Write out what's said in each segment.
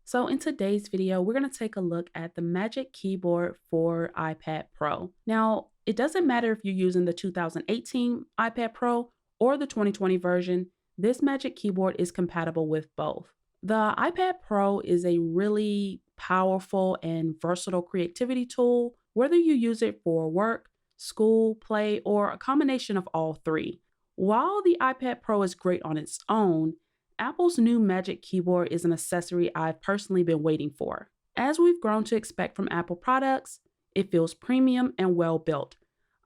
So in today's video, we're going to take a look at the Magic Keyboard for iPad Pro. Now, it doesn't matter if you're using the 2018 iPad Pro or the 2020 version, this Magic Keyboard is compatible with both. The iPad Pro is a really powerful and versatile creativity tool, whether you use it for work, school, play, or a combination of all three. While the iPad Pro is great on its own, Apple's new Magic Keyboard is an accessory I've personally been waiting for. As we've grown to expect from Apple products, it feels premium and well built.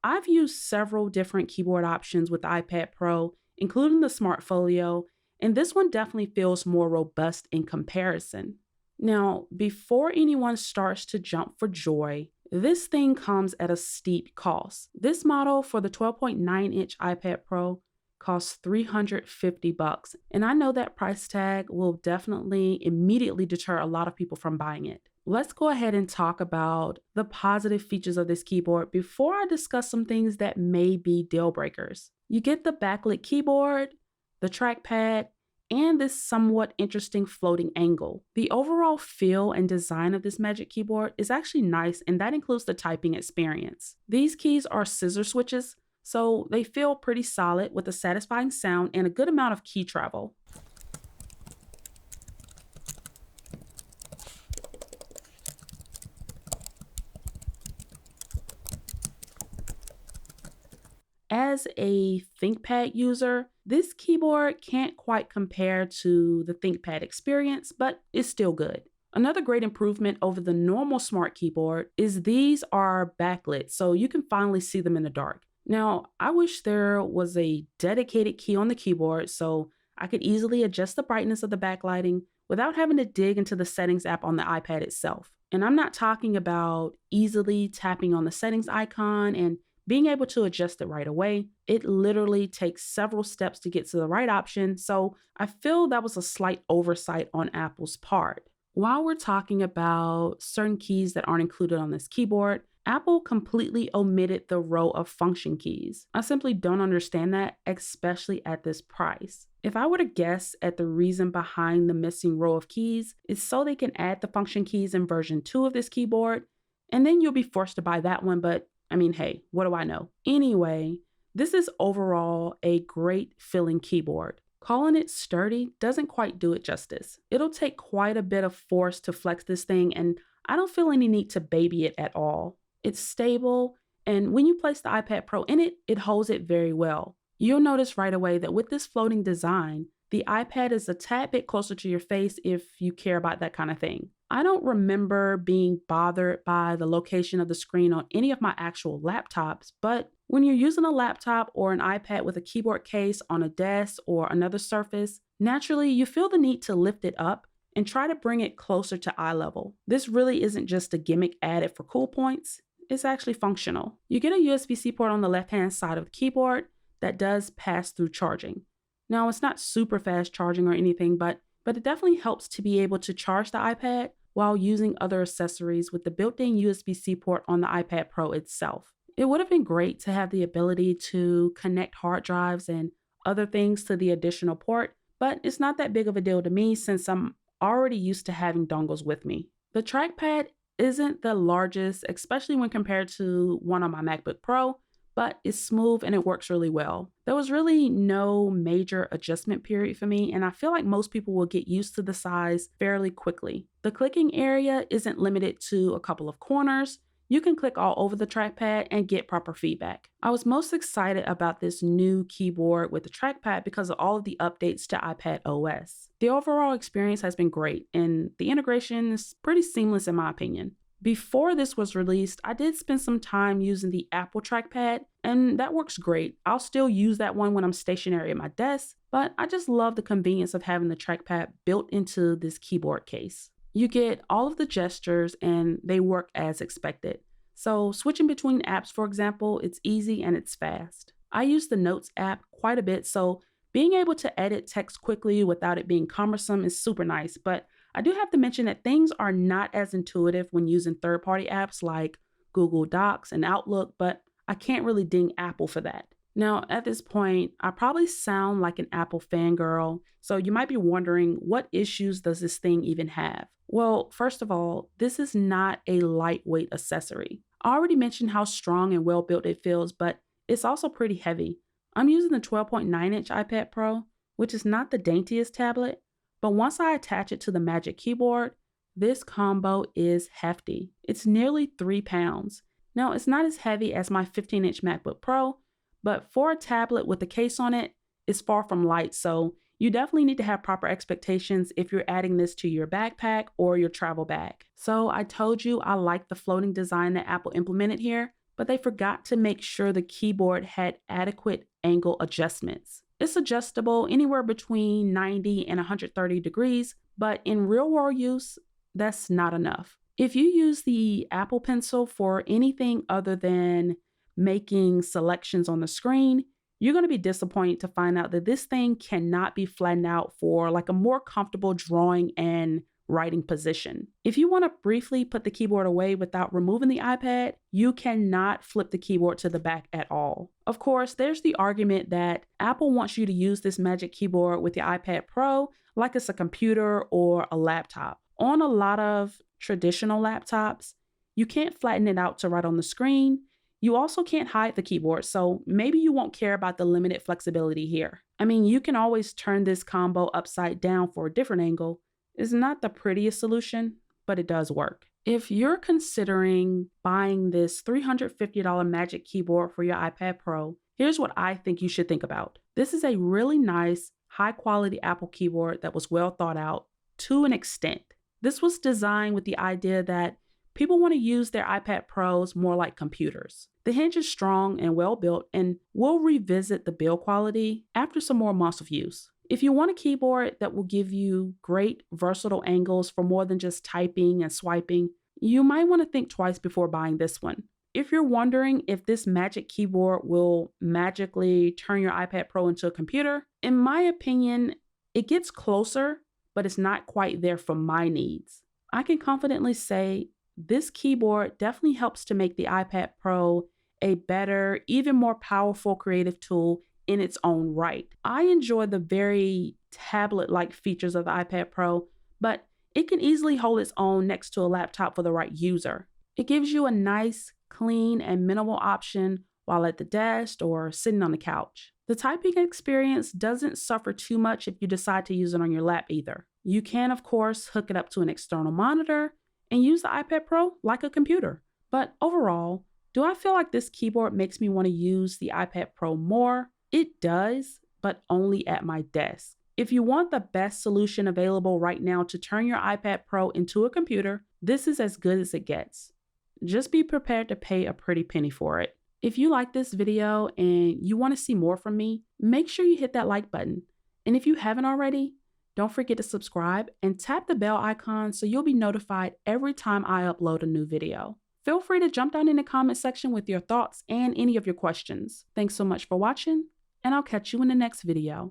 I've used several different keyboard options with the iPad Pro, including the Smart Folio, and this one definitely feels more robust in comparison. Now, before anyone starts to jump for joy, this thing comes at a steep cost. This model for the 12.9-inch iPad Pro costs $350, and I know that price tag will definitely immediately deter a lot of people from buying it. Let's go ahead and talk about the positive features of this keyboard before I discuss some things that may be deal breakers. You get the backlit keyboard, the trackpad, and this somewhat interesting floating angle. The overall feel and design of this Magic Keyboard is actually nice, and that includes the typing experience. These keys are scissor switches, so they feel pretty solid with a satisfying sound and a good amount of key travel. As a ThinkPad user, this keyboard can't quite compare to the ThinkPad experience, but it's still good. Another great improvement over the normal Smart Keyboard is these are backlit, so you can finally see them in the dark. Now, I wish there was a dedicated key on the keyboard so I could easily adjust the brightness of the backlighting without having to dig into the settings app on the iPad itself. And I'm not talking about easily tapping on the settings icon and being able to adjust it right away. It literally takes several steps to get to the right option, so I feel that was a slight oversight on Apple's part. While we're talking about certain keys that aren't included on this keyboard, Apple completely omitted the row of function keys. I simply don't understand that, especially at this price. If I were to guess at the reason behind the missing row of keys, it's so they can add the function keys in version 2 of this keyboard, and then you'll be forced to buy that one, but I mean, hey, what do I know? Anyway, this is overall a great feeling keyboard. Calling it sturdy doesn't quite do it justice. It'll take quite a bit of force to flex this thing, and I don't feel any need to baby it at all. It's stable, and when you place the iPad Pro in it, it holds it very well. You'll notice right away that with this floating design, the iPad is a tad bit closer to your face if you care about that kind of thing. I don't remember being bothered by the location of the screen on any of my actual laptops, but when you're using a laptop or an iPad with a keyboard case on a desk or another surface, naturally you feel the need to lift it up and try to bring it closer to eye level. This really isn't just a gimmick added for cool points, it's actually functional. You get a USB-C port on the left-hand side of the keyboard that does pass through charging. Now, it's not super fast charging or anything, but it definitely helps to be able to charge the iPad while using other accessories with the built-in USB-C port on the iPad Pro itself. It would have been great to have the ability to connect hard drives and other things to the additional port, but it's not that big of a deal to me since I'm already used to having dongles with me. The trackpad isn't the largest, especially when compared to one on my MacBook Pro, but it's smooth and it works really well. There was really no major adjustment period for me, and I feel like most people will get used to the size fairly quickly. The clicking area isn't limited to a couple of corners. You can click all over the trackpad and get proper feedback. I was most excited about this new keyboard with the trackpad because of all of the updates to iPad OS. The overall experience has been great, and the integration is pretty seamless in my opinion. Before this was released, I did spend some time using the Apple trackpad, and that works great. I'll still use that one when I'm stationary at my desk, but I just love the convenience of having the trackpad built into this keyboard case. You get all of the gestures and they work as expected. So switching between apps, for example, it's easy and it's fast. I use the Notes app quite a bit, so being able to edit text quickly without it being cumbersome is super nice, but I do have to mention that things are not as intuitive when using third-party apps like Google Docs and Outlook, but I can't really ding Apple for that. Now, at this point, I probably sound like an Apple fangirl, so you might be wondering, what issues does this thing even have? Well, first of all, this is not a lightweight accessory. I already mentioned how strong and well built it feels, but it's also pretty heavy. I'm using the 12.9-inch iPad Pro, which is not the daintiest tablet, but once I attach it to the Magic Keyboard, this combo is hefty. It's nearly 3 pounds. Now, it's not as heavy as my 15-inch MacBook Pro, but for a tablet with a case on it, it's far from light, so you definitely need to have proper expectations if you're adding this to your backpack or your travel bag. So I told you I like the floating design that Apple implemented here, but they forgot to make sure the keyboard had adequate angle adjustments. It's adjustable anywhere between 90 and 130 degrees, but in real world use, that's not enough. If you use the Apple Pencil for anything other than making selections on the screen, you're going to be disappointed to find out that this thing cannot be flattened out for like a more comfortable drawing and writing position. If you want to briefly put the keyboard away without removing the iPad, you cannot flip the keyboard to the back at all. Of course, there's the argument that Apple wants you to use this Magic Keyboard with your iPad Pro like it's a computer or a laptop. On a lot of traditional laptops, you can't flatten it out to write on the screen. You also can't hide the keyboard, so maybe you won't care about the limited flexibility here. I mean, you can always turn this combo upside down for a different angle. It's not the prettiest solution, but it does work. If you're considering buying this $350 Magic Keyboard for your iPad Pro, here's what I think you should think about. This is a really nice, high-quality Apple keyboard that was well thought out to an extent. This was designed with the idea that people want to use their iPad Pros more like computers. The hinge is strong and well built, and we'll revisit the build quality after some more months of use. If you want a keyboard that will give you great versatile angles for more than just typing and swiping, you might want to think twice before buying this one. If you're wondering if this Magic Keyboard will magically turn your iPad Pro into a computer, in my opinion, it gets closer, but it's not quite there for my needs. I can confidently say this keyboard definitely helps to make the iPad Pro a better, even more powerful creative tool in its own right. I enjoy the very tablet-like features of the iPad Pro, but it can easily hold its own next to a laptop for the right user. It gives you a nice, clean, and minimal option while at the desk or sitting on the couch. The typing experience doesn't suffer too much if you decide to use it on your lap either. You can, of course, hook it up to an external monitor and use the iPad Pro like a computer. But overall, do I feel like this keyboard makes me want to use the iPad Pro more? It does, but only at my desk. If you want the best solution available right now to turn your iPad Pro into a computer, this is as good as it gets. Just be prepared to pay a pretty penny for it. If you like this video and you want to see more from me, make sure you hit that like button. And if you haven't already, don't forget to subscribe and tap the bell icon so you'll be notified every time I upload a new video. Feel free to jump down in the comment section with your thoughts and any of your questions. Thanks so much for watching, and I'll catch you in the next video.